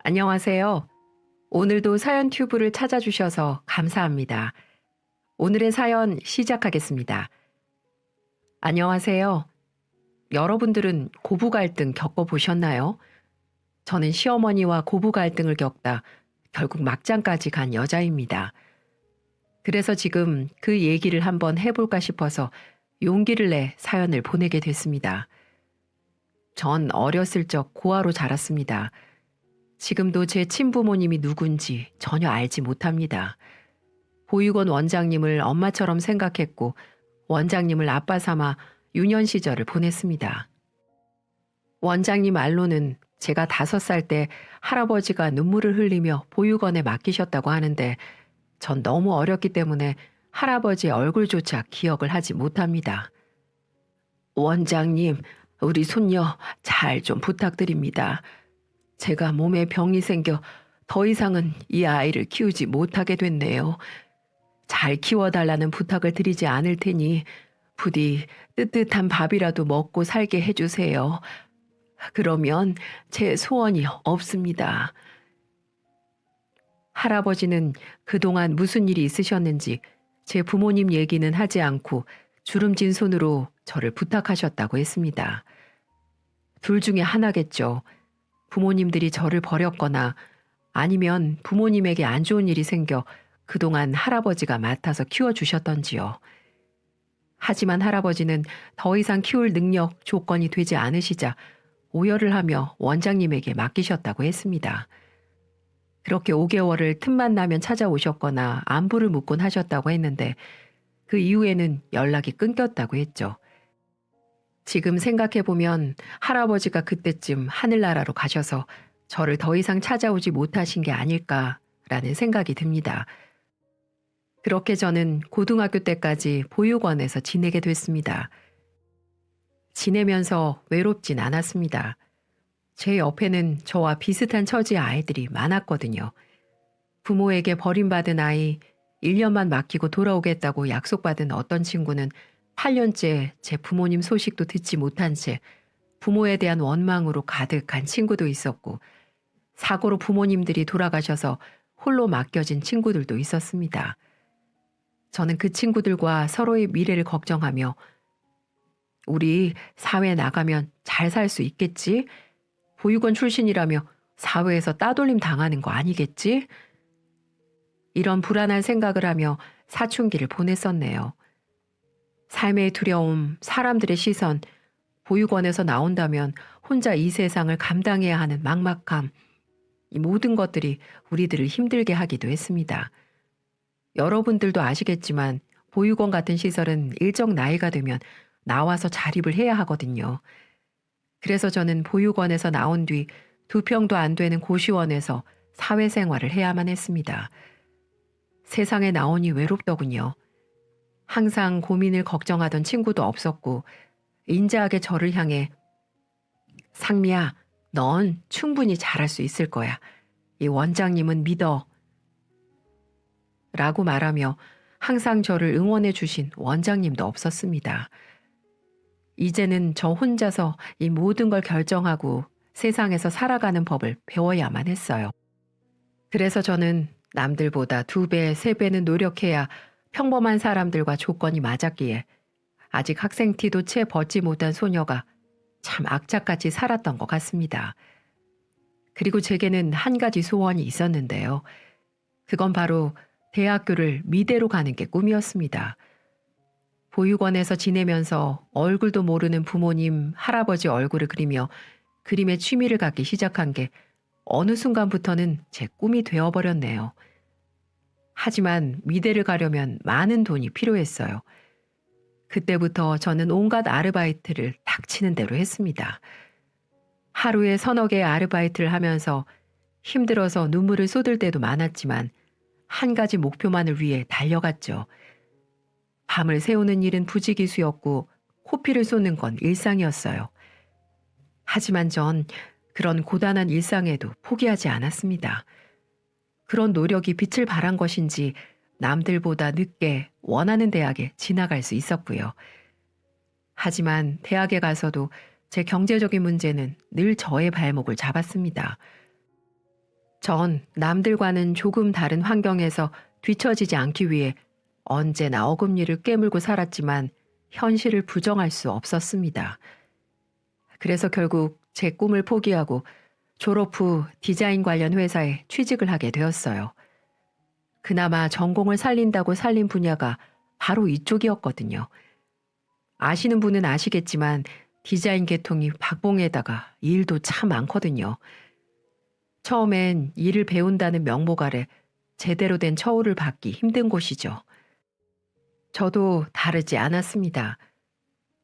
안녕하세요. 오늘도 사연 튜브를 찾아주셔서 감사합니다. 오늘의 사연 시작하겠습니다. 안녕하세요. 여러분들은 고부 갈등 겪어보셨나요? 저는 시어머니와 고부 갈등을 겪다 결국 막장까지 간 여자입니다. 그래서 지금 그 얘기를 한번 해볼까 싶어서 용기를 내 사연을 보내게 됐습니다. 전 어렸을 적 고아로 자랐습니다. 지금도 제 친부모님이 누군지 전혀 알지 못합니다. 보육원 원장님을 엄마처럼 생각했고 원장님을 아빠 삼아 유년 시절을 보냈습니다. 원장님 말로는 제가 5살 때 할아버지가 눈물을 흘리며 보육원에 맡기셨다고 하는데 전 너무 어렸기 때문에 할아버지의 얼굴조차 기억을 하지 못합니다. 원장님, 우리 손녀 잘 좀 부탁드립니다. 제가 몸에 병이 생겨 더 이상은 이 아이를 키우지 못하게 됐네요. 잘 키워달라는 부탁을 드리지 않을 테니 부디 뜨뜻한 밥이라도 먹고 살게 해주세요. 그러면 제 소원이 없습니다. 할아버지는 그동안 무슨 일이 있으셨는지 제 부모님 얘기는 하지 않고 주름진 손으로 저를 부탁하셨다고 했습니다. 둘 중에 하나겠죠. 부모님들이 저를 버렸거나 아니면 부모님에게 안 좋은 일이 생겨 그동안 할아버지가 맡아서 키워주셨던지요. 하지만 할아버지는 더 이상 키울 능력, 조건이 되지 않으시자 오열을 하며 원장님에게 맡기셨다고 했습니다. 그렇게 5개월을 틈만 나면 찾아오셨거나 안부를 묻곤 하셨다고 했는데 그 이후에는 연락이 끊겼다고 했죠. 지금 생각해보면 할아버지가 그때쯤 하늘나라로 가셔서 저를 더 이상 찾아오지 못하신 게 아닐까라는 생각이 듭니다. 그렇게 저는 고등학교 때까지 보육원에서 지내게 됐습니다. 지내면서 외롭진 않았습니다. 제 옆에는 저와 비슷한 처지의 아이들이 많았거든요. 부모에게 버림받은 아이, 1년만 맡기고 돌아오겠다고 약속받은 어떤 친구는 8년째 제 부모님 소식도 듣지 못한 채 부모에 대한 원망으로 가득한 친구도 있었고, 사고로 부모님들이 돌아가셔서 홀로 맡겨진 친구들도 있었습니다. 저는 그 친구들과 서로의 미래를 걱정하며 우리 사회에 나가면 잘 살 수 있겠지? 보육원 출신이라며 사회에서 따돌림 당하는 거 아니겠지? 이런 불안한 생각을 하며 사춘기를 보냈었네요. 삶의 두려움, 사람들의 시선, 보육원에서 나온다면 혼자 이 세상을 감당해야 하는 막막함, 이 모든 것들이 우리들을 힘들게 하기도 했습니다. 여러분들도 아시겠지만 보육원 같은 시설은 일정 나이가 되면 나와서 자립을 해야 하거든요. 그래서 저는 보육원에서 나온 뒤 2평도 안 되는 고시원에서 사회생활을 해야만 했습니다. 세상에 나오니 외롭더군요. 항상 고민을 걱정하던 친구도 없었고 인자하게 저를 향해 상미야, 넌 충분히 잘할 수 있을 거야. 이 원장님은 믿어. 라고 말하며 항상 저를 응원해 주신 원장님도 없었습니다. 이제는 저 혼자서 이 모든 걸 결정하고 세상에서 살아가는 법을 배워야만 했어요. 그래서 저는 남들보다 2배, 3배는 노력해야 평범한 사람들과 조건이 맞았기에 아직 학생 티도 채 벗지 못한 소녀가 참 악착같이 살았던 것 같습니다. 그리고 제게는 한 가지 소원이 있었는데요. 그건 바로 대학교를 미대로 가는 게 꿈이었습니다. 보육원에서 지내면서 얼굴도 모르는 부모님, 할아버지 얼굴을 그리며 그림에 취미를 갖기 시작한 게 어느 순간부터는 제 꿈이 되어버렸네요. 하지만 미대를 가려면 많은 돈이 필요했어요. 그때부터 저는 온갖 아르바이트를 닥치는 대로 했습니다. 하루에 3-4개의 아르바이트를 하면서 힘들어서 눈물을 쏟을 때도 많았지만 한 가지 목표만을 위해 달려갔죠. 밤을 새우는 일은 부지기수였고 코피를 쏟는 건 일상이었어요. 하지만 전 그런 고단한 일상에도 포기하지 않았습니다. 그런 노력이 빛을 발한 것인지 남들보다 늦게 원하는 대학에 진학할 수 있었고요. 하지만 대학에 가서도 제 경제적인 문제는 늘 저의 발목을 잡았습니다. 전 남들과는 조금 다른 환경에서 뒤처지지 않기 위해 언제나 어금니를 깨물고 살았지만 현실을 부정할 수 없었습니다. 그래서 결국 제 꿈을 포기하고 졸업 후 디자인 관련 회사에 취직을 하게 되었어요. 그나마 전공을 살린다고 살린 분야가 바로 이쪽이었거든요. 아시는 분은 아시겠지만 디자인 계통이 박봉에다가 일도 참 많거든요. 처음엔 일을 배운다는 명목 아래 제대로 된 처우를 받기 힘든 곳이죠. 저도 다르지 않았습니다.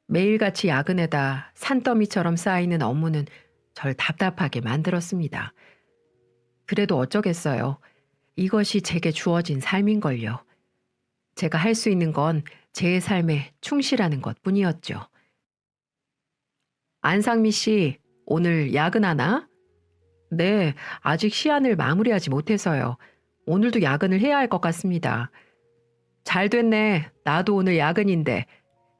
매일같이 야근에다 산더미처럼 쌓이는 업무는 절 답답하게 만들었습니다. 그래도 어쩌겠어요. 이것이 제게 주어진 삶인걸요. 제가 할 수 있는 건 제 삶에 충실하는 것 뿐이었죠. 안상미 씨, 오늘 야근하나? 네, 아직 시안을 마무리하지 못해서요. 오늘도 야근을 해야 할 것 같습니다. 잘 됐네. 나도 오늘 야근인데.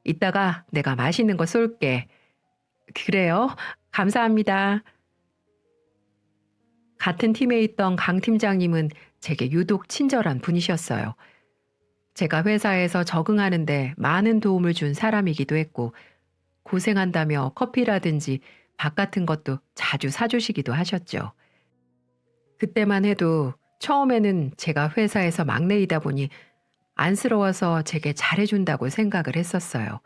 이따가 내가 맛있는 거 쏠게. 그래요? 감사합니다. 같은 팀에 있던 강 팀장님은 제게 유독 친절한 분이셨어요. 제가 회사에서 적응하는데 많은 도움을 준 사람이기도 했고, 고생한다며 커피라든지 밥 같은 것도 자주 사주시기도 하셨죠. 그때만 해도 처음에는 제가 회사에서 막내이다 보니 안쓰러워서 제게 잘해준다고 생각을 했었어요.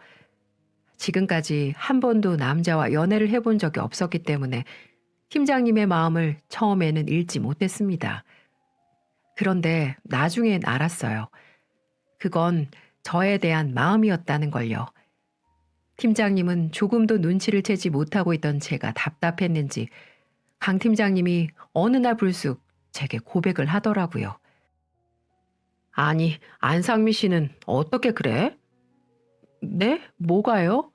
지금까지 한 번도 남자와 연애를 해본 적이 없었기 때문에 팀장님의 마음을 처음에는 읽지 못했습니다. 그런데 나중엔 알았어요. 그건 저에 대한 마음이었다는 걸요. 팀장님은 조금도 눈치를 채지 못하고 있던 제가 답답했는지 강 팀장님이 어느 날 불쑥 제게 고백을 하더라고요. 아니, 안상미 씨는 어떻게 그래? 네? 뭐가요?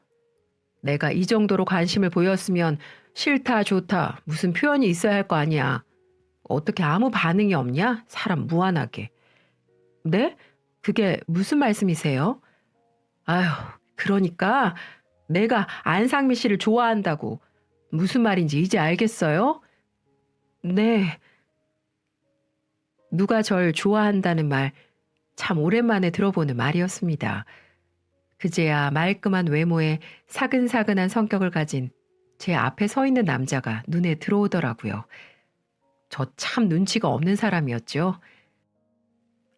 내가 이 정도로 관심을 보였으면 싫다, 좋다, 무슨 표현이 있어야 할 거 아니야. 어떻게 아무 반응이 없냐? 사람 무안하게. 네? 그게 무슨 말씀이세요? 아휴, 그러니까 내가 안상미 씨를 좋아한다고. 무슨 말인지 이제 알겠어요? 네. 누가 절 좋아한다는 말 참 오랜만에 들어보는 말이었습니다. 그제야 말끔한 외모에 사근사근한 성격을 가진 제 앞에 서 있는 남자가 눈에 들어오더라고요. 저 참 눈치가 없는 사람이었죠.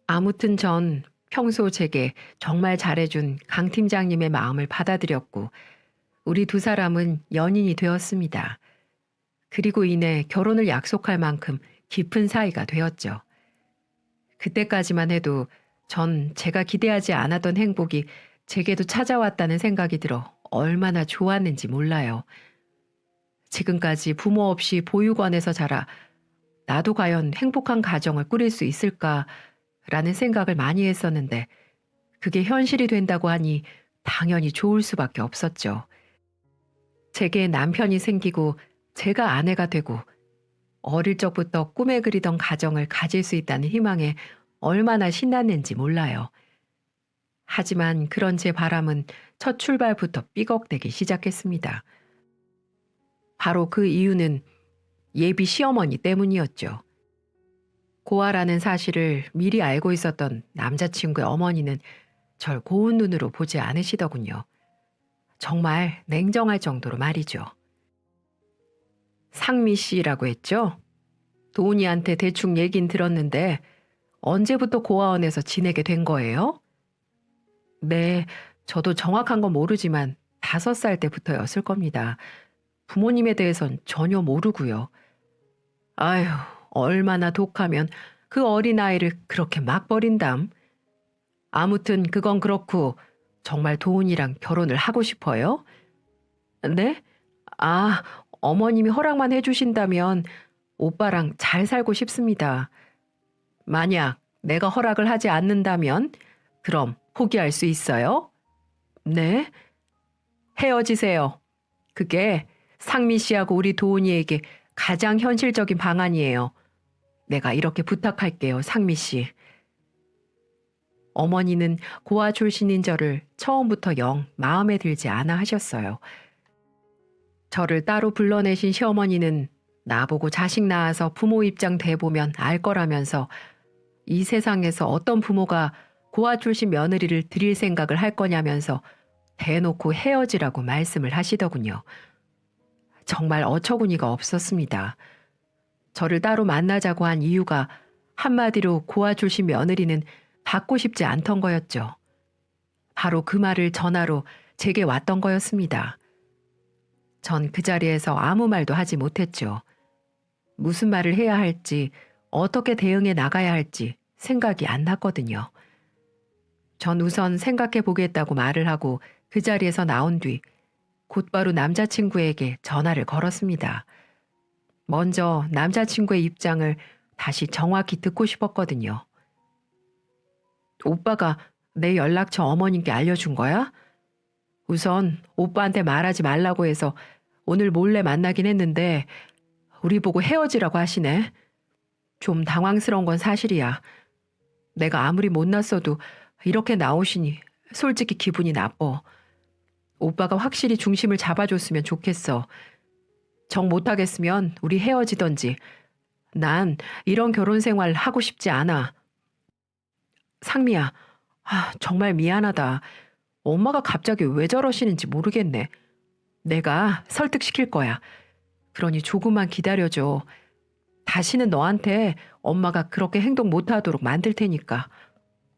아무튼 전 평소 제게 정말 잘해준 강 팀장님의 마음을 받아들였고 우리 두 사람은 연인이 되었습니다. 그리고 이내 결혼을 약속할 만큼 깊은 사이가 되었죠. 그때까지만 해도 전 제가 기대하지 않았던 행복이 제게도 찾아왔다는 생각이 들어 얼마나 좋았는지 몰라요. 지금까지 부모 없이 보육원에서 자라 나도 과연 행복한 가정을 꾸릴 수 있을까라는 생각을 많이 했었는데 그게 현실이 된다고 하니 당연히 좋을 수밖에 없었죠. 제게 남편이 생기고 제가 아내가 되고 어릴 적부터 꿈에 그리던 가정을 가질 수 있다는 희망에 얼마나 신났는지 몰라요. 하지만 그런 제 바람은 첫 출발부터 삐걱대기 시작했습니다. 바로 그 이유는 예비 시어머니 때문이었죠. 고아라는 사실을 미리 알고 있었던 남자친구의 어머니는 절 고운 눈으로 보지 않으시더군요. 정말 냉정할 정도로 말이죠. 상미 씨라고 했죠? 도훈이한테 대충 얘긴 들었는데 언제부터 고아원에서 지내게 된 거예요? 네, 저도 정확한 건 모르지만 5살 때부터였을 겁니다. 부모님에 대해선 전혀 모르고요. 아휴, 얼마나 독하면 그 어린아이를 그렇게 막 버린담. 아무튼 그건 그렇고 정말 도훈이랑 결혼을 하고 싶어요? 네? 아, 어머님이 허락만 해주신다면 오빠랑 잘 살고 싶습니다. 만약 내가 허락을 하지 않는다면 그럼 포기할 수 있어요? 네? 헤어지세요. 그게 상미 씨하고 우리 도훈이에게 가장 현실적인 방안이에요. 내가 이렇게 부탁할게요, 상미 씨. 어머니는 고아 출신인 저를 처음부터 영 마음에 들지 않아 하셨어요. 저를 따로 불러내신 시어머니는 나보고 자식 낳아서 부모 입장 돼보면 알 거라면서 이 세상에서 어떤 부모가 고아 출신 며느리를 드릴 생각을 할 거냐면서 대놓고 헤어지라고 말씀을 하시더군요. 정말 어처구니가 없었습니다. 저를 따로 만나자고 한 이유가 한마디로 고아 출신 며느리는 받고 싶지 않던 거였죠. 바로 그 말을 전하러 제게 왔던 거였습니다. 전 그 자리에서 아무 말도 하지 못했죠. 무슨 말을 해야 할지, 어떻게 대응해 나가야 할지 생각이 안 났거든요. 전 우선 생각해 보겠다고 말을 하고 그 자리에서 나온 뒤 곧바로 남자친구에게 전화를 걸었습니다. 먼저 남자친구의 입장을 다시 정확히 듣고 싶었거든요. 오빠가 내 연락처 어머님께 알려준 거야? 우선 오빠한테 말하지 말라고 해서 오늘 몰래 만나긴 했는데 우리 보고 헤어지라고 하시네. 좀 당황스러운 건 사실이야. 내가 아무리 못났어도 이렇게 나오시니 솔직히 기분이 나빠. 오빠가 확실히 중심을 잡아줬으면 좋겠어. 정 못하겠으면 우리 헤어지던지. 난 이런 결혼 생활 하고 싶지 않아. 상미야, 정말 미안하다. 엄마가 갑자기 왜 저러시는지 모르겠네. 내가 설득시킬 거야. 그러니 조금만 기다려줘. 다시는 너한테 엄마가 그렇게 행동 못하도록 만들 테니까.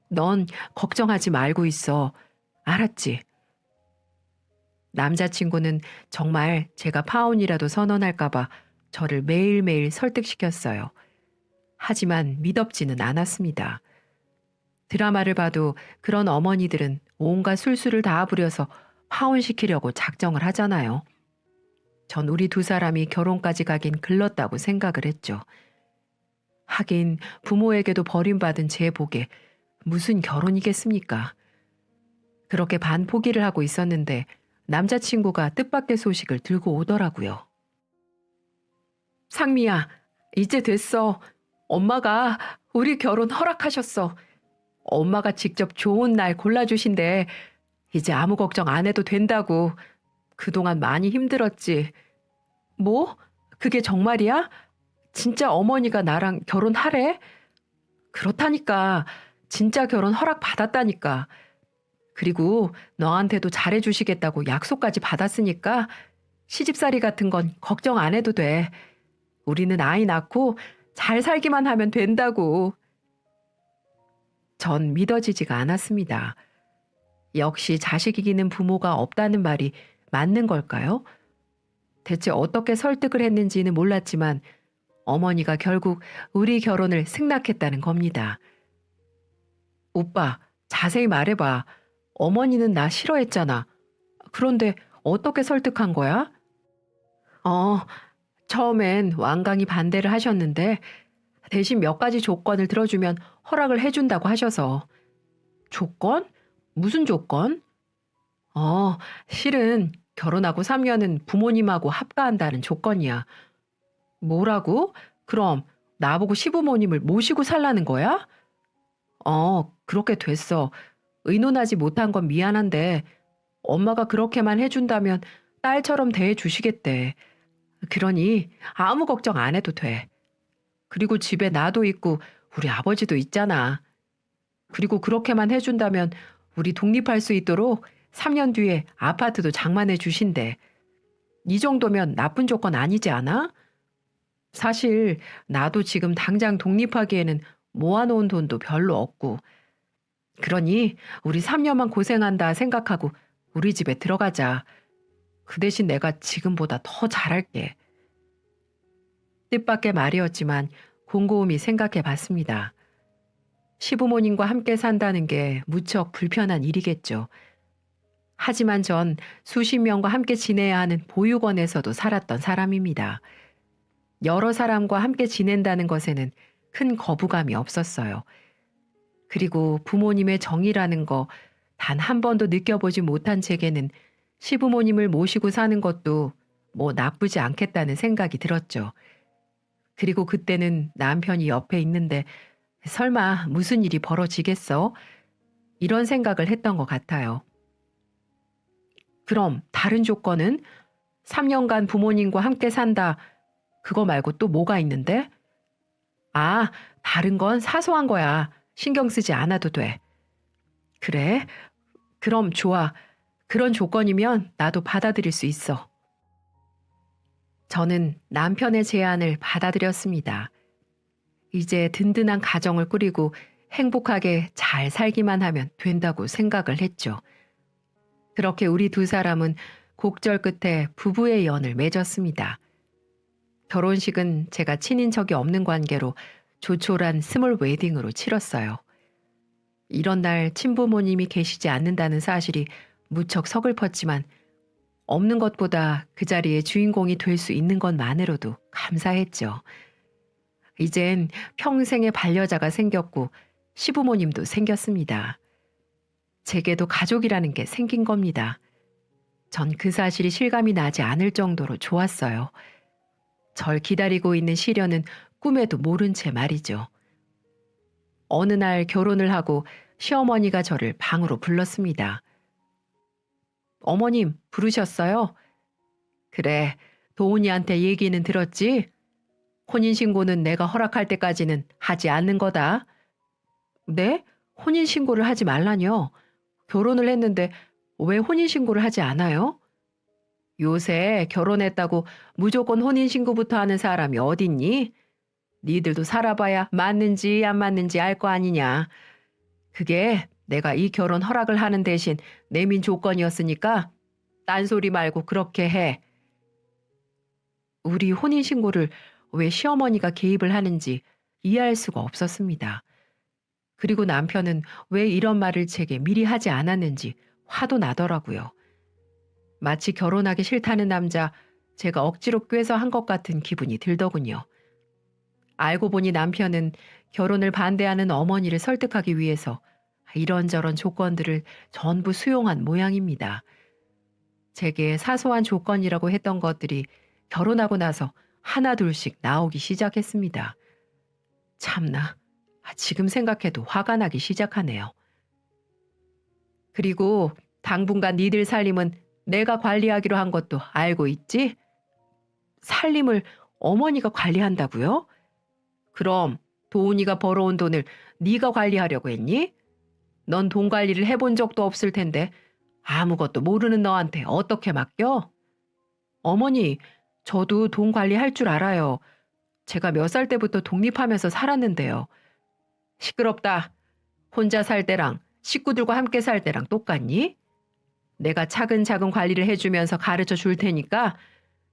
넌 걱정하지 말고 있어. 알았지? 남자친구는 정말 제가 파혼이라도 선언할까봐 저를 매일매일 설득시켰어요. 하지만 미덥지는 않았습니다. 드라마를 봐도 그런 어머니들은 온갖 술수를 다 부려서 파혼시키려고 작정을 하잖아요. 전 우리 두 사람이 결혼까지 가긴 글렀다고 생각을 했죠. 하긴 부모에게도 버림받은 제 복에 무슨 결혼이겠습니까? 그렇게 반포기를 하고 있었는데 남자친구가 뜻밖의 소식을 들고 오더라고요. 상미야, 이제 됐어. 엄마가 우리 결혼 허락하셨어. 엄마가 직접 좋은 날 골라주신대. 이제 아무 걱정 안 해도 된다고. 그동안 많이 힘들었지. 뭐? 그게 정말이야? 진짜 어머니가 나랑 결혼하래? 그렇다니까. 진짜 결혼 허락 받았다니까. 그리고 너한테도 잘해주시겠다고 약속까지 받았으니까 시집살이 같은 건 걱정 안 해도 돼. 우리는 아이 낳고 잘 살기만 하면 된다고. 전 믿어지지가 않았습니다. 역시 자식 이기는 부모가 없다는 말이 맞는 걸까요? 대체 어떻게 설득을 했는지는 몰랐지만 어머니가 결국 우리 결혼을 승낙했다는 겁니다. 오빠, 자세히 말해봐. 어머니는 나 싫어했잖아. 그런데 어떻게 설득한 거야? 처음엔 완강히 반대를 하셨는데 대신 몇 가지 조건을 들어주면 허락을 해준다고 하셔서. 조건? 무슨 조건? 실은 결혼하고 3년은 부모님하고 합가한다는 조건이야. 뭐라고? 그럼 나보고 시부모님을 모시고 살라는 거야? 그렇게 됐어. 의논하지 못한 건 미안한데 엄마가 그렇게만 해준다면 딸처럼 대해주시겠대. 그러니 아무 걱정 안 해도 돼. 그리고 집에 나도 있고 우리 아버지도 있잖아. 그리고 그렇게만 해준다면 우리 독립할 수 있도록 3년 뒤에 아파트도 장만해 주신대. 이 정도면 나쁜 조건 아니지 않아? 사실 나도 지금 당장 독립하기에는 모아놓은 돈도 별로 없고. 그러니 우리 3년만 고생한다 생각하고 우리 집에 들어가자. 그 대신 내가 지금보다 더 잘할게. 뜻밖의 말이었지만 곰곰이 생각해 봤습니다. 시부모님과 함께 산다는 게 무척 불편한 일이겠죠. 하지만 전 수십 명과 함께 지내야 하는 보육원에서도 살았던 사람입니다. 여러 사람과 함께 지낸다는 것에는 큰 거부감이 없었어요. 그리고 부모님의 정이라는 거 단 한 번도 느껴보지 못한 제게는 시부모님을 모시고 사는 것도 뭐 나쁘지 않겠다는 생각이 들었죠. 그리고 그때는 남편이 옆에 있는데 설마 무슨 일이 벌어지겠어? 이런 생각을 했던 것 같아요. 그럼 다른 조건은 3년간 부모님과 함께 산다. 그거 말고 또 뭐가 있는데? 아, 다른 건 사소한 거야. 신경 쓰지 않아도 돼. 그래? 그럼 좋아. 그런 조건이면 나도 받아들일 수 있어. 저는 남편의 제안을 받아들였습니다. 이제 든든한 가정을 꾸리고 행복하게 잘 살기만 하면 된다고 생각을 했죠. 그렇게 우리 두 사람은 곡절 끝에 부부의 연을 맺었습니다. 결혼식은 제가 친인척이 없는 관계로 조촐한 스몰 웨딩으로 치렀어요. 이런 날 친부모님이 계시지 않는다는 사실이 무척 서글펐지만 없는 것보다 그 자리에 주인공이 될 수 있는 것만으로도 감사했죠. 이젠 평생의 반려자가 생겼고 시부모님도 생겼습니다. 제게도 가족이라는 게 생긴 겁니다. 전 그 사실이 실감이 나지 않을 정도로 좋았어요. 절 기다리고 있는 시련은 꿈에도 모른 채 말이죠. 어느 날 결혼을 하고 시어머니가 저를 방으로 불렀습니다. 어머님, 부르셨어요? 그래, 도훈이한테 얘기는 들었지? 혼인신고는 내가 허락할 때까지는 하지 않는 거다. 네? 혼인신고를 하지 말라뇨. 결혼을 했는데 왜 혼인신고를 하지 않아요? 요새 결혼했다고 무조건 혼인신고부터 하는 사람이 어딨니? 니들도 살아봐야 맞는지 안 맞는지 알 거 아니냐. 그게 내가 이 결혼 허락을 하는 대신 내민 조건이었으니까 딴소리 말고 그렇게 해. 우리 혼인신고를 왜 시어머니가 개입을 하는지 이해할 수가 없었습니다. 그리고 남편은 왜 이런 말을 제게 미리 하지 않았는지 화도 나더라고요. 마치 결혼하기 싫다는 남자 제가 억지로 꿰서 한 것 같은 기분이 들더군요. 알고 보니 남편은 결혼을 반대하는 어머니를 설득하기 위해서 이런저런 조건들을 전부 수용한 모양입니다. 제게 사소한 조건이라고 했던 것들이 결혼하고 나서 하나둘씩 나오기 시작했습니다. 참나, 지금 생각해도 화가 나기 시작하네요. 그리고 당분간 니들 살림은 내가 관리하기로 한 것도 알고 있지? 살림을 어머니가 관리한다고요? 그럼 도훈이가 벌어온 돈을 네가 관리하려고 했니? 넌 돈 관리를 해본 적도 없을 텐데 아무것도 모르는 너한테 어떻게 맡겨? 어머니, 저도 돈 관리할 줄 알아요. 제가 몇 살 때부터 독립하면서 살았는데요. 시끄럽다. 혼자 살 때랑 식구들과 함께 살 때랑 똑같니? 내가 차근차근 관리를 해주면서 가르쳐 줄 테니까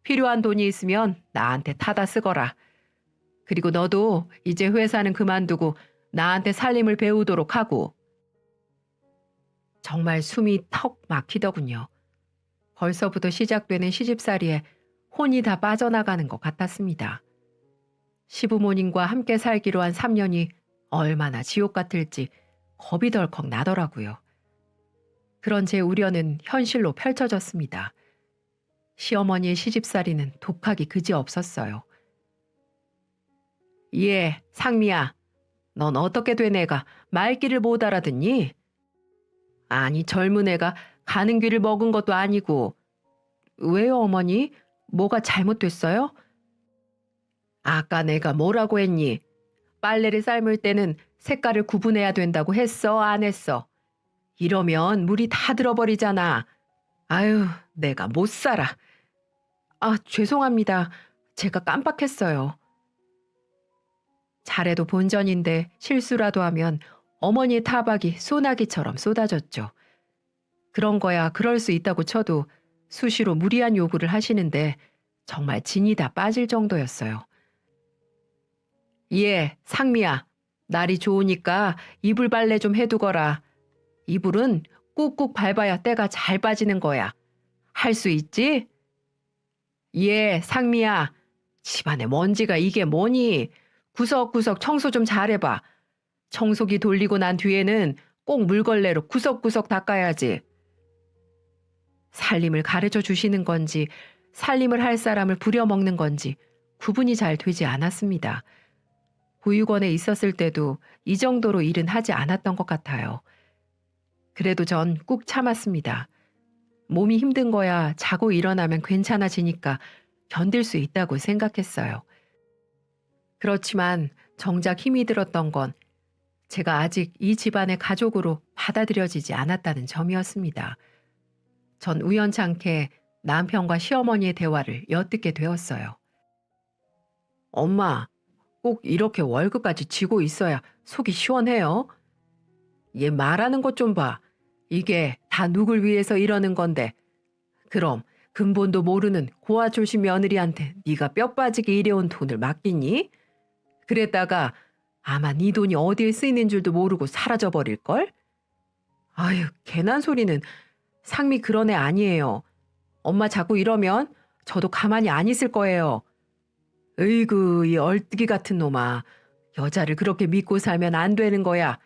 필요한 돈이 있으면 나한테 타다 쓰거라. 그리고 너도 이제 회사는 그만두고 나한테 살림을 배우도록 하고. 정말 숨이 턱 막히더군요. 벌써부터 시작되는 시집살이에 혼이 다 빠져나가는 것 같았습니다. 시부모님과 함께 살기로 한 3년이 얼마나 지옥 같을지 겁이 덜컥 나더라고요. 그런 제 우려는 현실로 펼쳐졌습니다. 시어머니의 시집살이는 독하기 그지없었어요. 예, 상미야. 넌 어떻게 된 애가 말귀를 못 알아듣니? 아니, 젊은 애가 가는 귀를 먹은 것도 아니고. 왜요, 어머니? 뭐가 잘못됐어요? 아까 내가 뭐라고 했니? 빨래를 삶을 때는 색깔을 구분해야 된다고 했어, 안 했어? 이러면 물이 다 들어버리잖아. 아유, 내가 못 살아. 아, 죄송합니다. 제가 깜빡했어요. 잘해도 본전인데 실수라도 하면 어머니의 타박이 소나기처럼 쏟아졌죠. 그런 거야 그럴 수 있다고 쳐도 수시로 무리한 요구를 하시는데 정말 진이 다 빠질 정도였어요. 예, 상미야. 날이 좋으니까 이불 빨래 좀 해두거라. 이불은 꾹꾹 밟아야 때가 잘 빠지는 거야. 할 수 있지? 예, 상미야. 집안에 먼지가 이게 뭐니? 구석구석 청소 좀 잘해봐. 청소기 돌리고 난 뒤에는 꼭 물걸레로 구석구석 닦아야지. 살림을 가르쳐 주시는 건지 살림을 할 사람을 부려먹는 건지 구분이 잘 되지 않았습니다. 보육원에 있었을 때도 이 정도로 일은 하지 않았던 것 같아요. 그래도 전 꾹 참았습니다. 몸이 힘든 거야 자고 일어나면 괜찮아지니까 견딜 수 있다고 생각했어요. 그렇지만 정작 힘이 들었던 건 제가 아직 이 집안의 가족으로 받아들여지지 않았다는 점이었습니다. 전 우연찮게 남편과 시어머니의 대화를 엿듣게 되었어요. 엄마, 꼭 이렇게 월급까지 쥐고 있어야 속이 시원해요? 얘 말하는 것 좀 봐. 이게 다 누굴 위해서 이러는 건데. 그럼 근본도 모르는 고아 출신 며느리한테 네가 뼈 빠지게 일해온 돈을 맡기니? 그랬다가 아마 네 돈이 어디에 쓰이는 줄도 모르고 사라져버릴걸? 아유, 괜한 소리는. 상미 그런 애 아니에요. 엄마 자꾸 이러면 저도 가만히 안 있을 거예요. 으이구, 이 얼뜨기 같은 놈아. 여자를 그렇게 믿고 살면 안 되는 거야.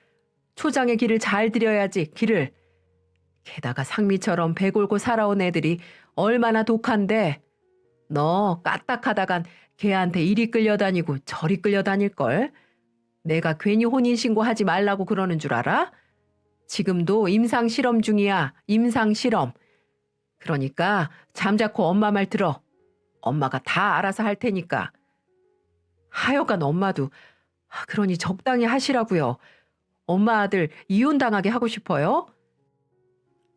초장의 길을 잘 들여야지, 길을. 게다가 상미처럼 배골고 살아온 애들이 얼마나 독한데. 너 까딱하다간 걔한테 이리 끌려다니고 저리 끌려다닐걸. 내가 괜히 혼인신고하지 말라고 그러는 줄 알아? 지금도 임상실험 중이야, 임상실험. 그러니까 잠자코 엄마 말 들어. 엄마가 다 알아서 할 테니까. 하여간 엄마도 그러니 적당히 하시라고요. 엄마 아들 이혼당하게 하고 싶어요?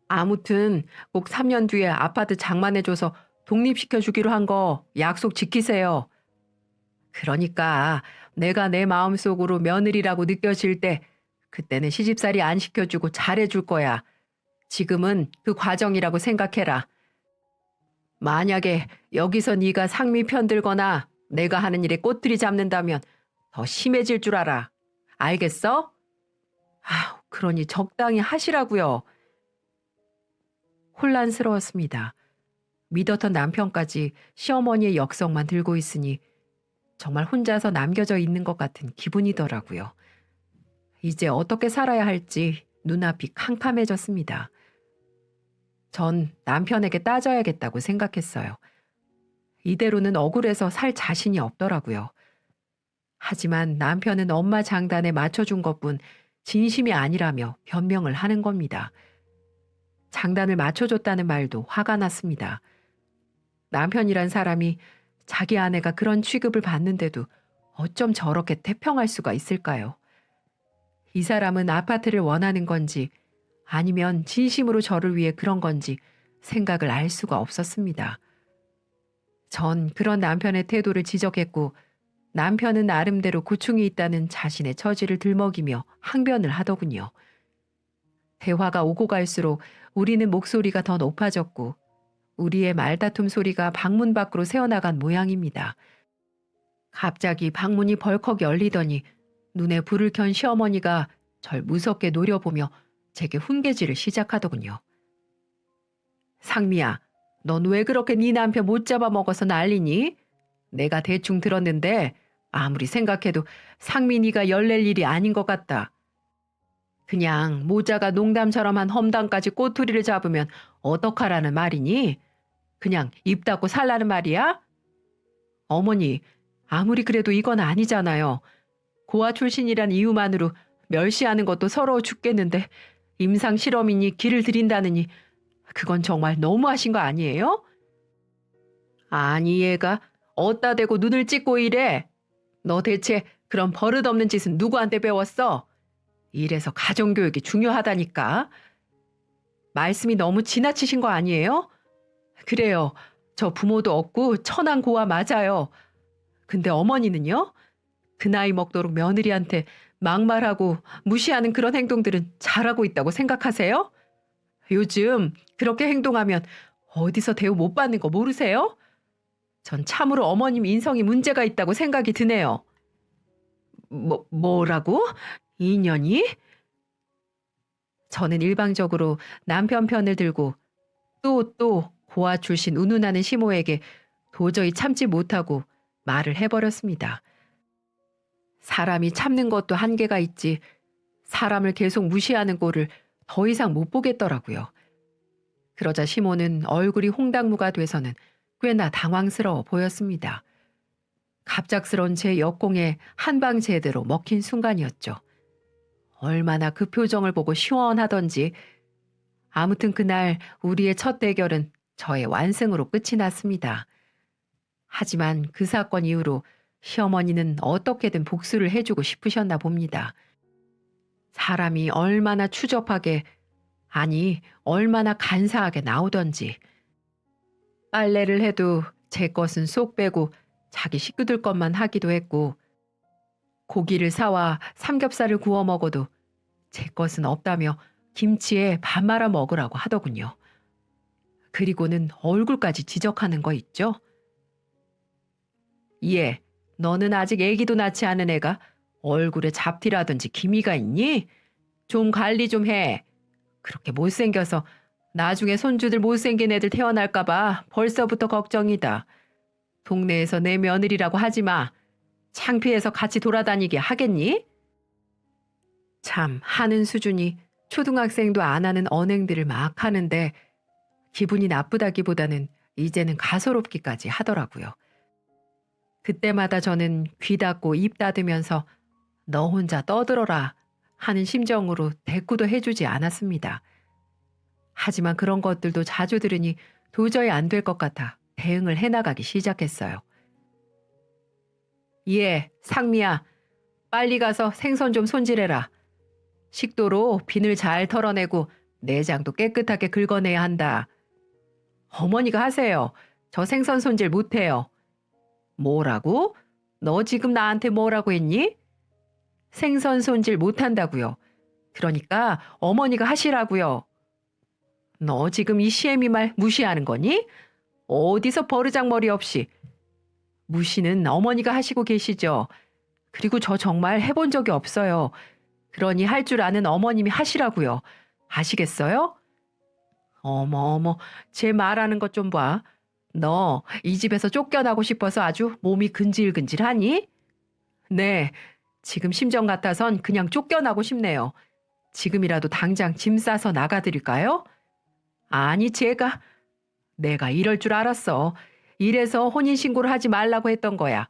아무튼 꼭 3년 뒤에 아파트 장만해줘서 독립시켜주기로 한 거 약속 지키세요. 그러니까 내가 내 마음속으로 며느리라고 느껴질 때 그때는 시집살이 안 시켜주고 잘해줄 거야. 지금은 그 과정이라고 생각해라. 만약에 여기서 네가 상미 편들거나 내가 하는 일에 꼬투리 잡는다면 더 심해질 줄 알아. 알겠어? 그러니 적당히 하시라고요. 혼란스러웠습니다. 믿었던 남편까지 시어머니의 역성만 들고 있으니 정말 혼자서 남겨져 있는 것 같은 기분이더라고요. 이제 어떻게 살아야 할지 눈앞이 캄캄해졌습니다. 전 남편에게 따져야겠다고 생각했어요. 이대로는 억울해서 살 자신이 없더라고요. 하지만 남편은 엄마 장단에 맞춰준 것뿐 진심이 아니라며 변명을 하는 겁니다. 장단을 맞춰줬다는 말도 화가 났습니다. 남편이란 사람이 자기 아내가 그런 취급을 받는데도 어쩜 저렇게 태평할 수가 있을까요? 이 사람은 아파트를 원하는 건지 아니면 진심으로 저를 위해 그런 건지 생각을 알 수가 없었습니다. 전 그런 남편의 태도를 지적했고 남편은 나름대로 고충이 있다는 자신의 처지를 들먹이며 항변을 하더군요. 대화가 오고 갈수록 우리는 목소리가 더 높아졌고 우리의 말다툼 소리가 방문 밖으로 새어나간 모양입니다. 갑자기 방문이 벌컥 열리더니 눈에 불을 켠 시어머니가 절 무섭게 노려보며 제게 훈계질을 시작하더군요. 상미야, 넌 왜 그렇게 네 남편 못 잡아먹어서 난리니? 내가 대충 들었는데 아무리 생각해도 상민이가 열낼 일이 아닌 것 같다. 그냥 모자가 농담처럼 한 험담까지 꼬투리를 잡으면 어떡하라는 말이니? 그냥 입 닫고 살라는 말이야? 어머니, 아무리 그래도 이건 아니잖아요. 고아 출신이란 이유만으로 멸시하는 것도 서러워 죽겠는데 임상 실험이니 길을 들인다느니 그건 정말 너무하신 거 아니에요? 아니 얘가 어따 대고 눈을 찍고 이래. 너 대체 그런 버릇없는 짓은 누구한테 배웠어? 이래서 가정교육이 중요하다니까. 말씀이 너무 지나치신 거 아니에요? 그래요. 저 부모도 없고 천한 고아 맞아요. 근데 어머니는요? 그 나이 먹도록 며느리한테 막말하고 무시하는 그런 행동들은 잘하고 있다고 생각하세요? 요즘 그렇게 행동하면 어디서 대우 못 받는 거 모르세요? 전 참으로 어머님 인성이 문제가 있다고 생각이 드네요. 뭐라고? 인연이? 저는 일방적으로 남편 편을 들고 또 고아 출신 운운하는 시모에게 도저히 참지 못하고 말을 해버렸습니다. 사람이 참는 것도 한계가 있지 사람을 계속 무시하는 꼴을 더 이상 못 보겠더라고요. 그러자 시모는 얼굴이 홍당무가 돼서는 꽤나 당황스러워 보였습니다. 갑작스런 제 역공에 한방 제대로 먹힌 순간이었죠. 얼마나 그 표정을 보고 시원하던지. 아무튼 그날 우리의 첫 대결은 저의 완승으로 끝이 났습니다. 하지만 그 사건 이후로 시어머니는 어떻게든 복수를 해주고 싶으셨나 봅니다. 사람이 얼마나 추접하게, 아니, 얼마나 간사하게 나오던지. 빨래를 해도 제 것은 쏙 빼고 자기 식구들 것만 하기도 했고, 고기를 사와 삼겹살을 구워 먹어도 제 것은 없다며 김치에 밥 말아 먹으라고 하더군요. 그리고는 얼굴까지 지적하는 거 있죠? 예, 너는 아직 애기도 낳지 않은 애가 얼굴에 잡티라든지 기미가 있니? 좀 관리 좀 해. 그렇게 못생겨서 나중에 손주들 못생긴 애들 태어날까봐 벌써부터 걱정이다. 동네에서 내 며느리라고 하지 마. 창피해서 같이 돌아다니게 하겠니? 참, 하는 수준이 초등학생도 안 하는 언행들을 막 하는데 기분이 나쁘다기보다는 이제는 가소롭기까지 하더라고요. 그때마다 저는 귀 닫고 입 닫으면서 너 혼자 떠들어라 하는 심정으로 대꾸도 해주지 않았습니다. 하지만 그런 것들도 자주 들으니 도저히 안 될 것 같아 대응을 해나가기 시작했어요. 예, 상미야. 빨리 가서 생선 좀 손질해라. 식도로 비늘 잘 털어내고 내장도 깨끗하게 긁어내야 한다. 어머니가 하세요. 저 생선 손질 못해요. 뭐라고? 너 지금 나한테 뭐라고 했니? 생선 손질 못한다고요. 그러니까 어머니가 하시라고요. 너 지금 이 시애미 말 무시하는 거니? 어디서 버르장머리 없이. 무시는 어머니가 하시고 계시죠. 그리고 저 정말 해본 적이 없어요. 그러니 할 줄 아는 어머님이 하시라고요. 아시겠어요? 어머 어머, 제 말하는 것 좀 봐. 너 이 집에서 쫓겨나고 싶어서 아주 몸이 근질근질하니? 네, 지금 심정 같아선 그냥 쫓겨나고 싶네요. 지금이라도 당장 짐 싸서 나가드릴까요? 아니, 내가 이럴 줄 알았어. 이래서 혼인신고를 하지 말라고 했던 거야.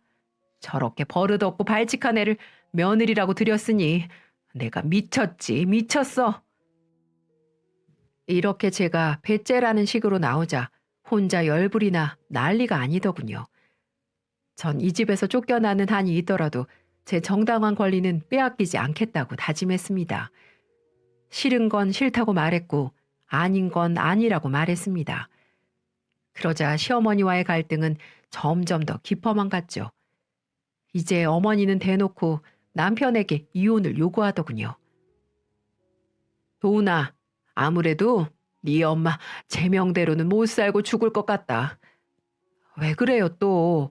저렇게 버릇없고 발칙한 애를 며느리라고 들였으니 내가 미쳤지, 미쳤어. 이렇게 제가 배째라는 식으로 나오자 혼자 열불이나 난리가 아니더군요. 전 이 집에서 쫓겨나는 한이 있더라도 제 정당한 권리는 빼앗기지 않겠다고 다짐했습니다. 싫은 건 싫다고 말했고 아닌 건 아니라고 말했습니다. 그러자 시어머니와의 갈등은 점점 더 깊어만 갔죠. 이제 어머니는 대놓고 남편에게 이혼을 요구하더군요. 도훈아, 아무래도 네 엄마 제 명대로는 못 살고 죽을 것 같다. 왜 그래요 또?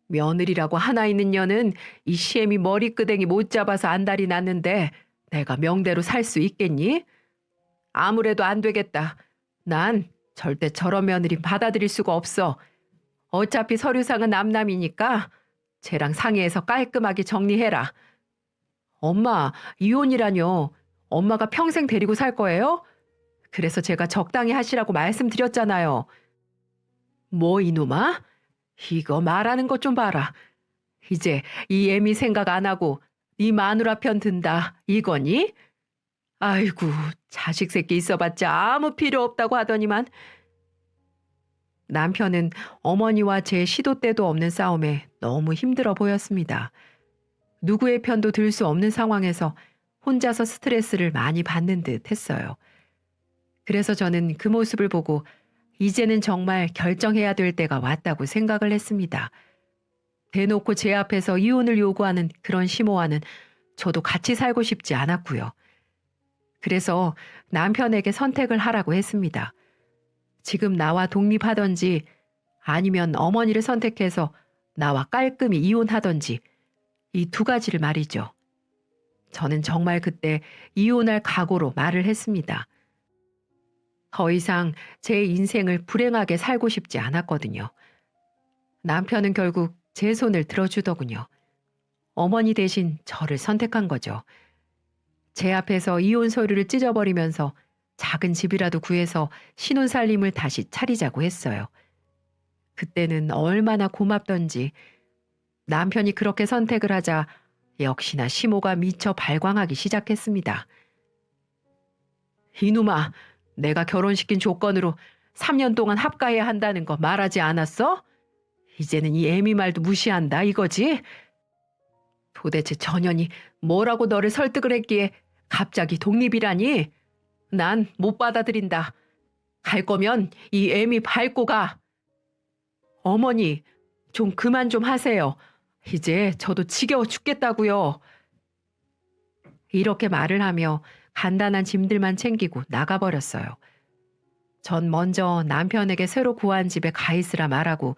며느리라고 하나 있는 년은 이 시애미 머리끄댕이 못 잡아서 안달이 났는데 내가 명대로 살 수 있겠니? 아무래도 안 되겠다. 난 절대 저런 며느리 받아들일 수가 없어. 어차피 서류상은 남남이니까 쟤랑 상의해서 깔끔하게 정리해라. 엄마, 이혼이라뇨. 엄마가 평생 데리고 살 거예요? 그래서 제가 적당히 하시라고 말씀드렸잖아요. 뭐 이놈아? 이거 말하는 것 좀 봐라. 이제 이 애미 생각 안 하고 네 마누라 편 든다 이거니? 아이고, 자식 새끼 있어봤자 아무 필요 없다고 하더니만. 남편은 어머니와 제 시도 때도 없는 싸움에 너무 힘들어 보였습니다. 누구의 편도 들 수 없는 상황에서 혼자서 스트레스를 많이 받는 듯 했어요. 그래서 저는 그 모습을 보고 이제는 정말 결정해야 될 때가 왔다고 생각을 했습니다. 대놓고 제 앞에서 이혼을 요구하는 그런 시모와는 저도 같이 살고 싶지 않았고요. 그래서 남편에게 선택을 하라고 했습니다. 지금 나와 독립하던지 아니면 어머니를 선택해서 나와 깔끔히 이혼하던지 이 두 가지를 말이죠. 저는 정말 그때 이혼할 각오로 말을 했습니다. 더 이상 제 인생을 불행하게 살고 싶지 않았거든요. 남편은 결국 제 손을 들어주더군요. 어머니 대신 저를 선택한 거죠. 제 앞에서 이혼 서류를 찢어버리면서 작은 집이라도 구해서 신혼살림을 다시 차리자고 했어요. 그때는 얼마나 고맙던지. 남편이 그렇게 선택을 하자 역시나 시모가 미쳐 발광하기 시작했습니다. 이놈아, 내가 결혼시킨 조건으로 3년 동안 합가해야 한다는 거 말하지 않았어? 이제는 이 애미 말도 무시한다 이거지? 도대체 전현이 뭐라고 너를 설득을 했기에 갑자기 독립이라니? 난 못 받아들인다. 갈 거면 이 애미 밟고 가. 어머니, 좀 그만 좀 하세요. 이제 저도 지겨워 죽겠다고요. 이렇게 말을 하며 간단한 짐들만 챙기고 나가버렸어요. 전 먼저 남편에게 새로 구한 집에 가 있으라 말하고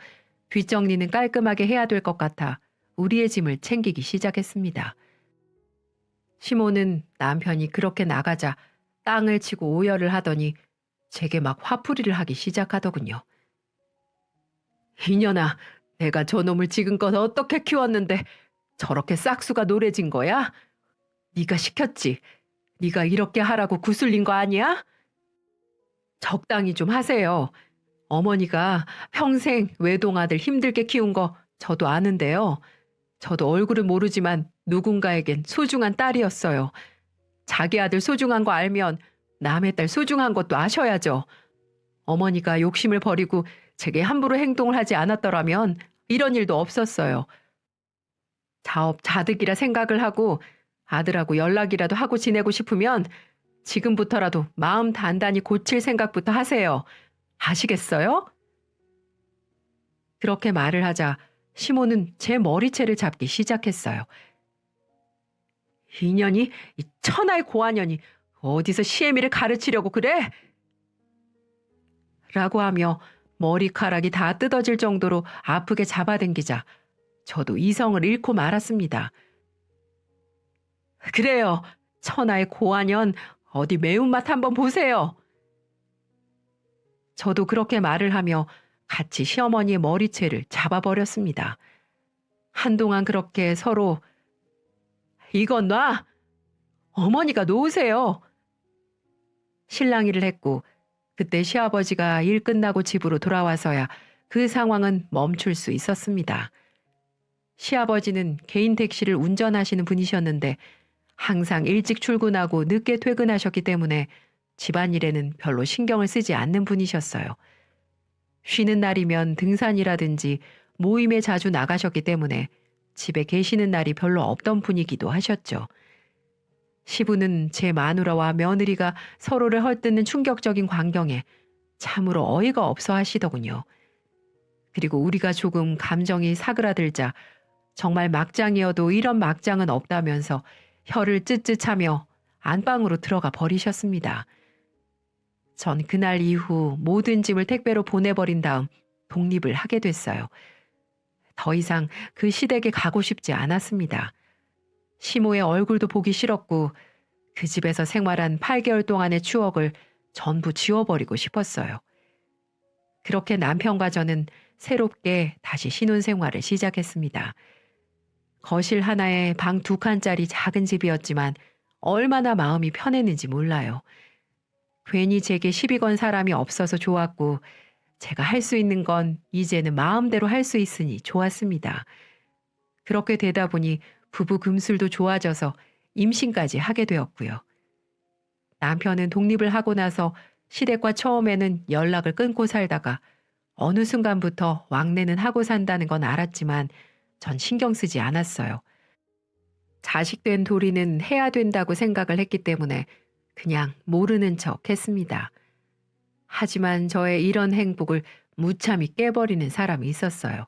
뒷정리는 깔끔하게 해야 될 것 같아 우리의 짐을 챙기기 시작했습니다. 시모는 남편이 그렇게 나가자 땅을 치고 오열을 하더니 제게 막 화풀이를 하기 시작하더군요. 이년아, 내가 저놈을 지금껏 어떻게 키웠는데 저렇게 싹수가 노래진 거야? 네가 시켰지. 네가 이렇게 하라고 구슬린 거 아니야? 적당히 좀 하세요. 어머니가 평생 외동아들 힘들게 키운 거 저도 아는데요. 저도 얼굴은 모르지만 누군가에겐 소중한 딸이었어요. 자기 아들 소중한 거 알면 남의 딸 소중한 것도 아셔야죠. 어머니가 욕심을 버리고 제게 함부로 행동을 하지 않았더라면 이런 일도 없었어요. 자업자득이라 생각을 하고 아들하고 연락이라도 하고 지내고 싶으면 지금부터라도 마음 단단히 고칠 생각부터 하세요. 아시겠어요? 그렇게 말을 하자 시모는 제 머리채를 잡기 시작했어요. 이년이, 이 천하의 고아년이 어디서 시애미를 가르치려고 그래? 라고 하며 머리카락이 다 뜯어질 정도로 아프게 잡아당기자 저도 이성을 잃고 말았습니다. 그래요. 천하의 고아년 어디 매운맛 한번 보세요. 저도 그렇게 말을 하며 같이 시어머니의 머리채를 잡아버렸습니다. 한동안 그렇게 서로 이건 놔! 어머니가 놓으세요! 실랑이를 했고 그때 시아버지가 일 끝나고 집으로 돌아와서야 그 상황은 멈출 수 있었습니다. 시아버지는 개인 택시를 운전하시는 분이셨는데 항상 일찍 출근하고 늦게 퇴근하셨기 때문에 집안일에는 별로 신경을 쓰지 않는 분이셨어요. 쉬는 날이면 등산이라든지 모임에 자주 나가셨기 때문에 집에 계시는 날이 별로 없던 분이기도 하셨죠. 시부는 제 마누라와 며느리가 서로를 헐뜯는 충격적인 광경에 참으로 어이가 없어 하시더군요. 그리고 우리가 조금 감정이 사그라들자 정말 막장이어도 이런 막장은 없다면서 혀를 쯧쯧하며 안방으로 들어가 버리셨습니다. 전 그날 이후 모든 짐을 택배로 보내버린 다음 독립을 하게 됐어요. 더 이상 그 시댁에 가고 싶지 않았습니다. 시모의 얼굴도 보기 싫었고 그 집에서 생활한 8개월 동안의 추억을 전부 지워버리고 싶었어요. 그렇게 남편과 저는 새롭게 다시 신혼생활을 시작했습니다. 거실 하나에 방 2칸짜리 작은 집이었지만 얼마나 마음이 편했는지 몰라요. 괜히 제게 시비 건 사람이 없어서 좋았고 제가 할 수 있는 건 이제는 마음대로 할 수 있으니 좋았습니다. 그렇게 되다 보니 부부 금술도 좋아져서 임신까지 하게 되었고요. 남편은 독립을 하고 나서 시댁과 처음에는 연락을 끊고 살다가 어느 순간부터 왕래는 하고 산다는 건 알았지만 전 신경 쓰지 않았어요. 자식된 도리는 해야 된다고 생각을 했기 때문에 그냥 모르는 척 했습니다. 하지만 저의 이런 행복을 무참히 깨버리는 사람이 있었어요.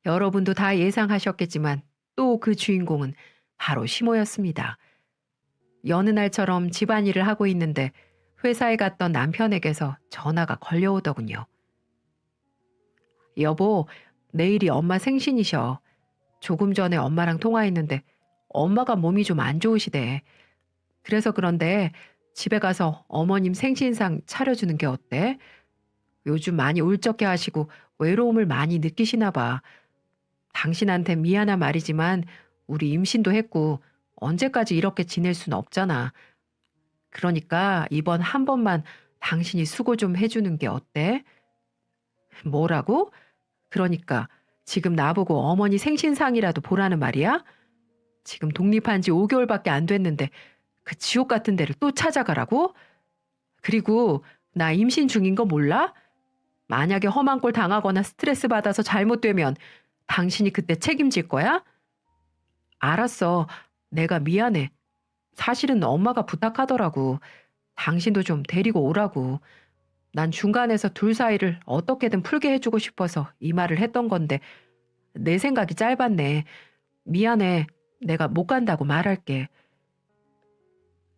여러분도 다 예상하셨겠지만 또 그 주인공은 바로 시모였습니다. 여느 날처럼 집안일을 하고 있는데 회사에 갔던 남편에게서 전화가 걸려오더군요. 여보, 내일이 엄마 생신이셔. 조금 전에 엄마랑 통화했는데 엄마가 몸이 좀 안 좋으시대. 그래서 그런데 집에 가서 어머님 생신상 차려주는 게 어때? 요즘 많이 울적해 하시고 외로움을 많이 느끼시나 봐. 당신한테 미안한 말이지만 우리 임신도 했고 언제까지 이렇게 지낼 순 없잖아. 그러니까 이번 한 번만 당신이 수고 좀 해주는 게 어때? 뭐라고? 그러니까 지금 나보고 어머니 생신상이라도 보라는 말이야? 지금 독립한 지 5개월밖에 안 됐는데 그 지옥 같은 데를 또 찾아가라고? 그리고 나 임신 중인 거 몰라? 만약에 험한 꼴 당하거나 스트레스 받아서 잘못되면 당신이 그때 책임질 거야? 알았어. 내가 미안해. 사실은 엄마가 부탁하더라고. 당신도 좀 데리고 오라고. 난 중간에서 둘 사이를 어떻게든 풀게 해주고 싶어서 이 말을 했던 건데 내 생각이 짧았네. 미안해. 내가 못 간다고 말할게.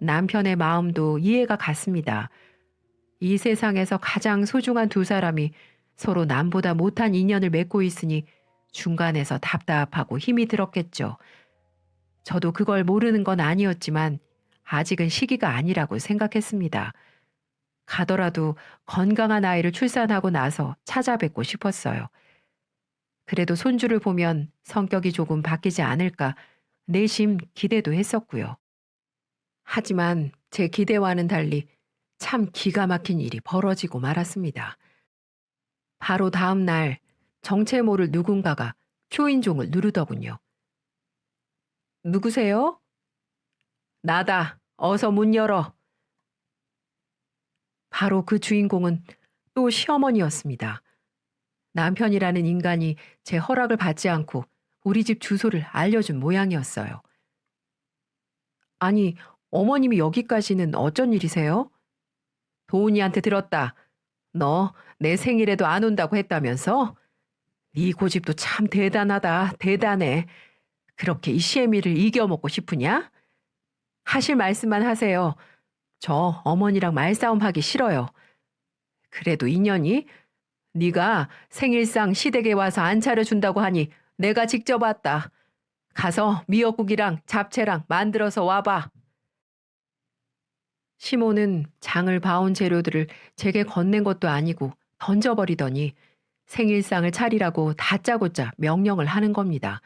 남편의 마음도 이해가 갔습니다. 이 세상에서 가장 소중한 두 사람이 서로 남보다 못한 인연을 맺고 있으니 중간에서 답답하고 힘이 들었겠죠. 저도 그걸 모르는 건 아니었지만 아직은 시기가 아니라고 생각했습니다. 가더라도 건강한 아이를 출산하고 나서 찾아뵙고 싶었어요. 그래도 손주를 보면 성격이 조금 바뀌지 않을까 내심 기대도 했었고요. 하지만 제 기대와는 달리 참 기가 막힌 일이 벌어지고 말았습니다. 바로 다음 날 정체 모를 누군가가 초인종을 누르더군요. 누구세요? 나다. 어서 문 열어. 바로 그 주인공은 또 시어머니였습니다. 남편이라는 인간이 제 허락을 받지 않고 우리 집 주소를 알려준 모양이었어요. 아니, 어머님이 여기까지는 어쩐 일이세요? 도훈이한테 들었다. 너 내 생일에도 안 온다고 했다면서? 네 고집도 참 대단하다. 대단해. 그렇게 이 시애미를 이겨먹고 싶으냐? 하실 말씀만 하세요. 저 어머니랑 말싸움 하기 싫어요. 그래도 인연이? 네가 생일상 시댁에 와서 안 차려준다고 하니 내가 직접 왔다. 가서 미역국이랑 잡채랑 만들어서 와봐. 시모는 장을 봐온 재료들을 제게 건넨 것도 아니고 던져버리더니 생일상을 차리라고 다짜고짜 명령을 하는 겁니다.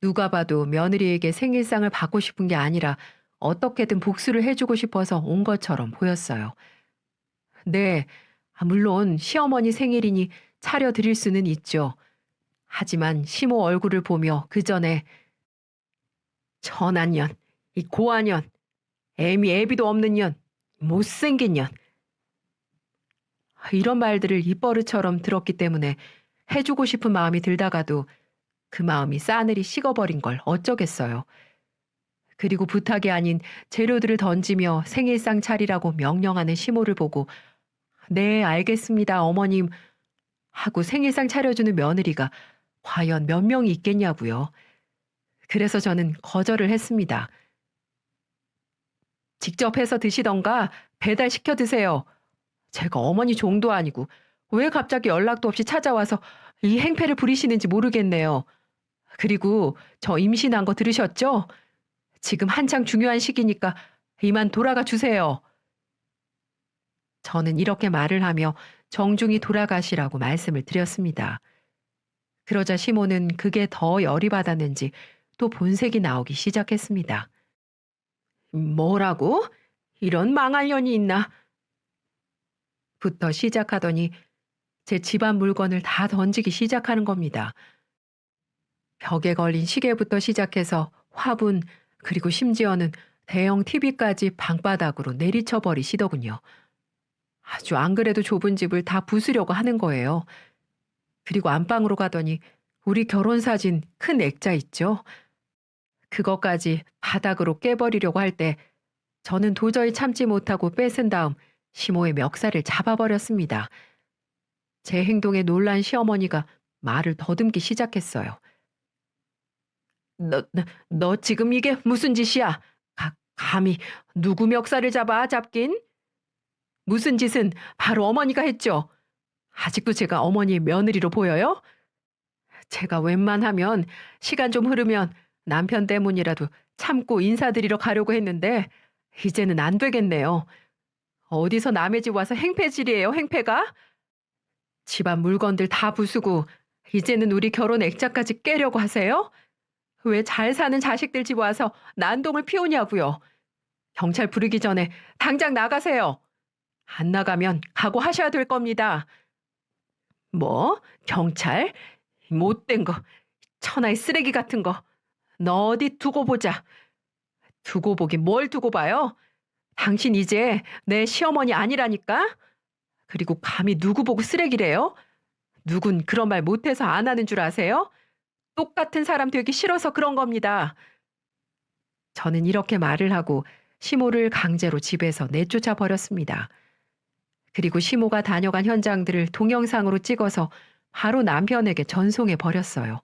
누가 봐도 며느리에게 생일상을 받고 싶은 게 아니라 어떻게든 복수를 해주고 싶어서 온 것처럼 보였어요. 네, 물론 시어머니 생일이니 차려드릴 수는 있죠. 하지만 시모 얼굴을 보며 그 전에 천한 년, 이 고한 년, 애미 애비도 없는 년, 못생긴 년. 이런 말들을 입버릇처럼 들었기 때문에 해주고 싶은 마음이 들다가도 그 마음이 싸늘히 식어버린 걸 어쩌겠어요. 그리고 부탁이 아닌 재료들을 던지며 생일상 차리라고 명령하는 시모를 보고 네, 알겠습니다, 어머님 하고 생일상 차려주는 며느리가 과연 몇 명이 있겠냐고요. 그래서 저는 거절을 했습니다. 직접 해서 드시던가 배달시켜 드세요. 제가 어머니 종도 아니고 왜 갑자기 연락도 없이 찾아와서 이 행패를 부리시는지 모르겠네요. 그리고 저 임신한 거 들으셨죠? 지금 한창 중요한 시기니까 이만 돌아가 주세요. 저는 이렇게 말을 하며 정중히 돌아가시라고 말씀을 드렸습니다. 그러자 시모는 그게 더 열이 받았는지 또 본색이 나오기 시작했습니다. 뭐라고? 이런 망할 년이 있나? 부터 시작하더니 제 집안 물건을 다 던지기 시작하는 겁니다. 벽에 걸린 시계부터 시작해서 화분, 그리고 심지어는 대형 TV까지 방바닥으로 내리쳐 버리시더군요. 아주 안 그래도 좁은 집을 다 부수려고 하는 거예요. 그리고 안방으로 가더니 우리 결혼사진 큰 액자 있죠? 그것까지 바닥으로 깨버리려고 할 때 저는 도저히 참지 못하고 뺏은 다음 시모의 멱살을 잡아버렸습니다. 제 행동에 놀란 시어머니가 말을 더듬기 시작했어요. 너 지금 이게 무슨 짓이야? 감히 누구 멱살을 잡긴? 무슨 짓은 바로 어머니가 했죠. 아직도 제가 어머니의 며느리로 보여요? 제가 웬만하면 시간 좀 흐르면 남편 때문이라도 참고 인사드리러 가려고 했는데 이제는 안 되겠네요. 어디서 남의 집 와서 행패질이에요, 행패가? 집안 물건들 다 부수고 이제는 우리 결혼 액자까지 깨려고 하세요? 왜 잘 사는 자식들 집 와서 난동을 피우냐고요. 경찰 부르기 전에 당장 나가세요. 안 나가면 각오하셔야 될 겁니다. 뭐? 경찰? 못된 거. 천하의 쓰레기 같은 거. 너 어디 두고 보자. 두고 보긴 뭘 두고 봐요? 당신 이제 내 시어머니 아니라니까? 그리고 감히 누구 보고 쓰레기래요? 누군 그런 말 못해서 안 하는 줄 아세요? 똑같은 사람 되기 싫어서 그런 겁니다. 저는 이렇게 말을 하고 시모를 강제로 집에서 내쫓아 버렸습니다. 그리고 시모가 다녀간 현장들을 동영상으로 찍어서 바로 남편에게 전송해 버렸어요.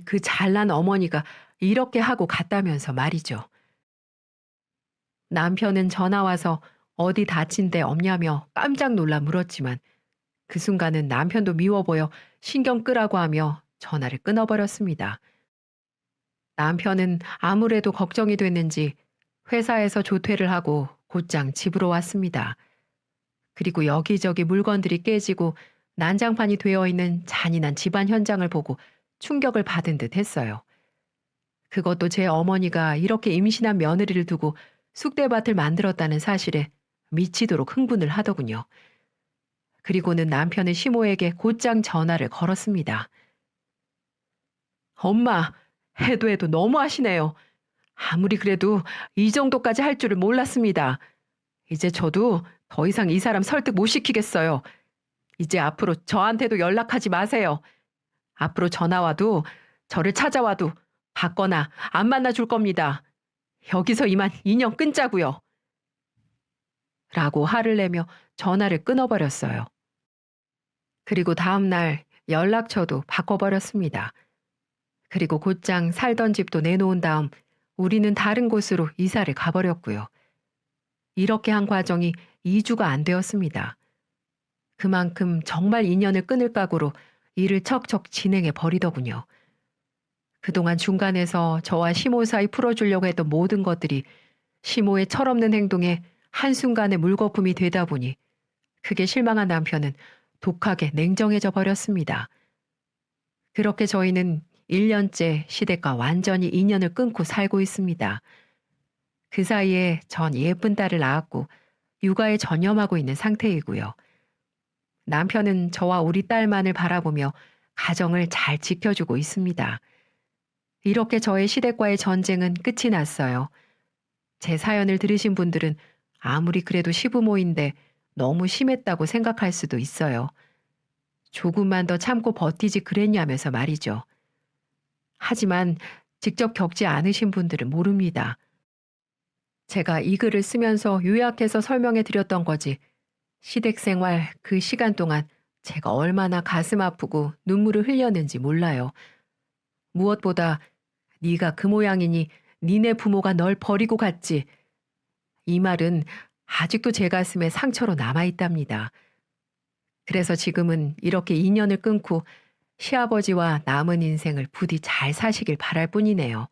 그 잘난 어머니가 이렇게 하고 갔다면서 말이죠. 남편은 전화 와서 어디 다친 데 없냐며 깜짝 놀라 물었지만 그 순간은 남편도 미워 보여 신경 끄라고 하며 전화를 끊어버렸습니다. 남편은 아무래도 걱정이 됐는지 회사에서 조퇴를 하고 곧장 집으로 왔습니다. 그리고 여기저기 물건들이 깨지고 난장판이 되어 있는 잔인한 집안 현장을 보고 충격을 받은 듯 했어요. 그것도 제 어머니가 이렇게 임신한 며느리를 두고 쑥대밭을 만들었다는 사실에 미치도록 흥분을 하더군요. 그리고는 남편의 시모에게 곧장 전화를 걸었습니다. 엄마, 해도 너무 하시네요. 아무리 그래도 이 정도까지 할 줄을 몰랐습니다. 이제 저도 더 이상 이 사람 설득 못 시키겠어요. 이제 앞으로 저한테도 연락하지 마세요. 앞으로 전화 와도 저를 찾아와도 받거나 안 만나줄 겁니다. 여기서 이만 인연 끊자고요. 라고 화를 내며 전화를 끊어버렸어요. 그리고 다음 날 연락처도 바꿔버렸습니다. 그리고 곧장 살던 집도 내놓은 다음 우리는 다른 곳으로 이사를 가버렸고요. 이렇게 한 과정이 2주가 안 되었습니다. 그만큼 정말 인연을 끊을 각오로 일을 척척 진행해 버리더군요. 그동안 중간에서 저와 시모 사이 풀어주려고 했던 모든 것들이 시모의 철없는 행동에 한순간에 물거품이 되다 보니 크게 실망한 남편은 독하게 냉정해져 버렸습니다. 그렇게 저희는 1년째 시댁과 완전히 인연을 끊고 살고 있습니다. 그 사이에 전 예쁜 딸을 낳았고 육아에 전념하고 있는 상태이고요. 남편은 저와 우리 딸만을 바라보며 가정을 잘 지켜주고 있습니다. 이렇게 저의 시댁과의 전쟁은 끝이 났어요. 제 사연을 들으신 분들은 아무리 그래도 시부모인데 너무 심했다고 생각할 수도 있어요. 조금만 더 참고 버티지 그랬냐면서 말이죠. 하지만 직접 겪지 않으신 분들은 모릅니다. 제가 이 글을 쓰면서 요약해서 설명해 드렸던 거지. 시댁 생활 그 시간 동안 제가 얼마나 가슴 아프고 눈물을 흘렸는지 몰라요. 무엇보다 네가 그 모양이니 니네 부모가 널 버리고 갔지. 이 말은 아직도 제 가슴에 상처로 남아있답니다. 그래서 지금은 이렇게 인연을 끊고 시아버지와 남은 인생을 부디 잘 사시길 바랄 뿐이네요.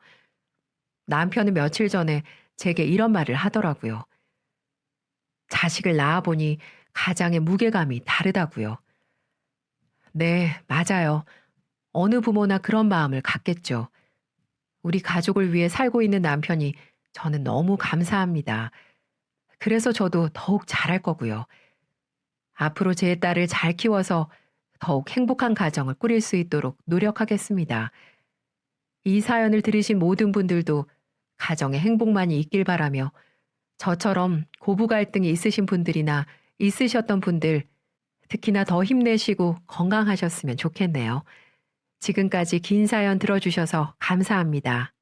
남편은 며칠 전에 제게 이런 말을 하더라고요. 자식을 낳아보니 가장의 무게감이 다르다고요. 네, 맞아요. 어느 부모나 그런 마음을 갖겠죠. 우리 가족을 위해 살고 있는 남편이 저는 너무 감사합니다. 그래서 저도 더욱 잘할 거고요. 앞으로 제 딸을 잘 키워서 더욱 행복한 가정을 꾸릴 수 있도록 노력하겠습니다. 이 사연을 들으신 모든 분들도 가정에 행복만이 있길 바라며 저처럼 고부 갈등이 있으신 분들이나 있으셨던 분들 특히나 더 힘내시고 건강하셨으면 좋겠네요. 지금까지 긴 사연 들어주셔서 감사합니다.